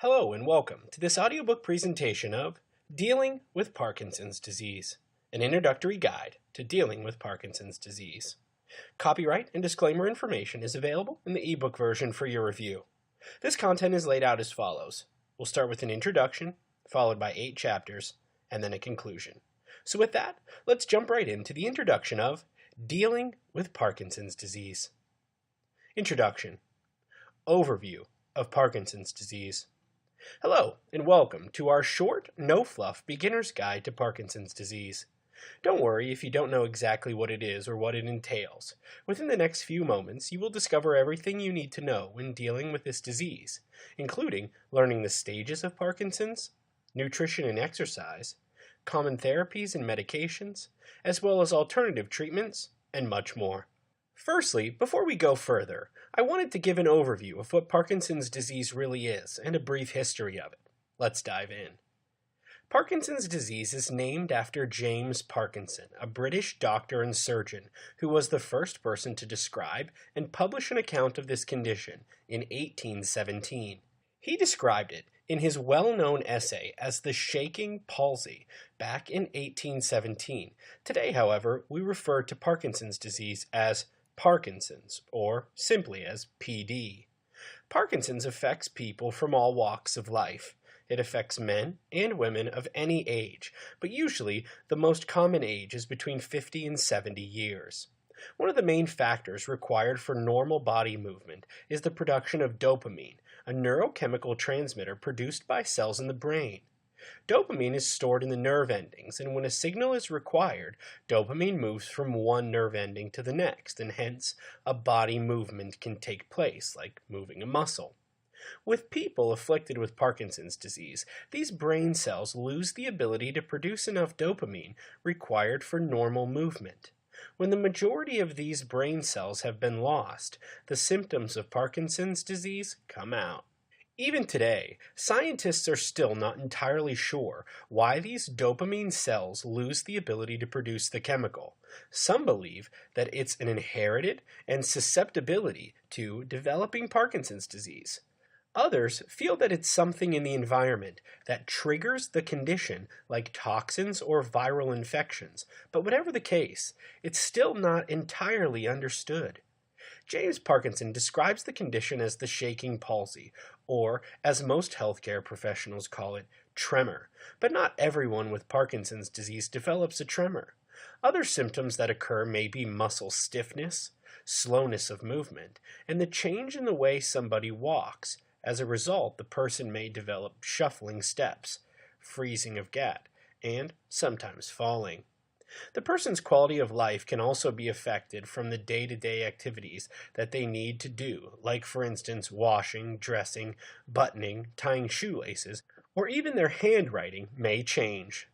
Hello and welcome to this audiobook presentation of Dealing with Parkinson's Disease, an introductory guide to dealing with Parkinson's disease. Copyright and disclaimer information is available in the ebook version for your review. This content is laid out as follows. We'll start with an introduction, followed by 8 chapters, and then a conclusion. So with that, let's jump right into the introduction of Dealing with Parkinson's Disease. Introduction. Overview of Parkinson's disease. Hello, and welcome to our short, no-fluff beginner's guide to Parkinson's disease. Don't worry if you don't know exactly what it is or what it entails. Within the next few moments, you will discover everything you need to know when dealing with this disease, including learning the stages of Parkinson's, nutrition and exercise, common therapies and medications, as well as alternative treatments, and much more. Firstly, before we go further, I wanted to give an overview of what Parkinson's disease really is and a brief history of it. Let's dive in. Parkinson's disease is named after James Parkinson, a British doctor and surgeon who was the first person to describe and publish an account of this condition in 1817. He described it in his well-known essay as the shaking palsy back in 1817. Today, however, we refer to Parkinson's disease as Parkinson's, or simply as PD. Parkinson's affects people from all walks of life. It affects men and women of any age, but usually the most common age is between 50 and 70 years. One of the main factors required for normal body movement is the production of dopamine, a neurochemical transmitter produced by cells in the brain. Dopamine is stored in the nerve endings, and when a signal is required, dopamine moves from one nerve ending to the next, and hence a body movement can take place, like moving a muscle. With people afflicted with Parkinson's disease, these brain cells lose the ability to produce enough dopamine required for normal movement. When the majority of these brain cells have been lost, the symptoms of Parkinson's disease come out. Even today, scientists are still not entirely sure why these dopamine cells lose the ability to produce the chemical. Some believe that it's an inherited and susceptibility to developing Parkinson's disease. Others feel that it's something in the environment that triggers the condition, like toxins or viral infections, but whatever the case, it's still not entirely understood. James Parkinson describes the condition as the shaking palsy, or, as most healthcare professionals call it, tremor. But not everyone with Parkinson's disease develops a tremor. Other symptoms that occur may be muscle stiffness, slowness of movement, and the change in the way somebody walks. As a result, the person may develop shuffling steps, freezing of gait, and sometimes falling. The person's quality of life can also be affected from the day-to-day activities that they need to do, like for instance washing, dressing, buttoning, tying shoelaces, or even their handwriting may change.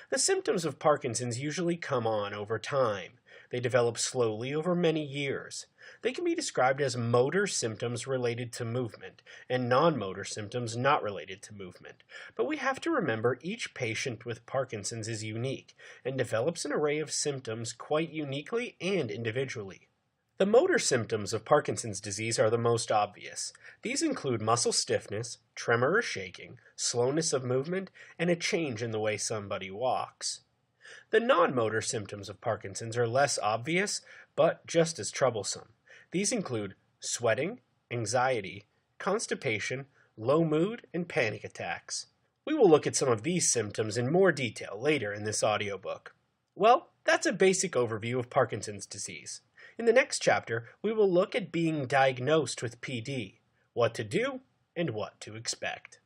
The symptoms of Parkinson's usually come on over time. They develop slowly over many years. They can be described as motor symptoms related to movement and non-motor symptoms not related to movement. But we have to remember each patient with Parkinson's is unique and develops an array of symptoms quite uniquely and individually. The motor symptoms of Parkinson's disease are the most obvious. These include muscle stiffness, tremor or shaking, slowness of movement, and a change in the way somebody walks. The non-motor symptoms of Parkinson's are less obvious, but just as troublesome. These include sweating, anxiety, constipation, low mood, and panic attacks. We will look at some of these symptoms in more detail later in this audiobook. Well, that's a basic overview of Parkinson's disease. In the next chapter, we will look at being diagnosed with PD, what to do, and what to expect.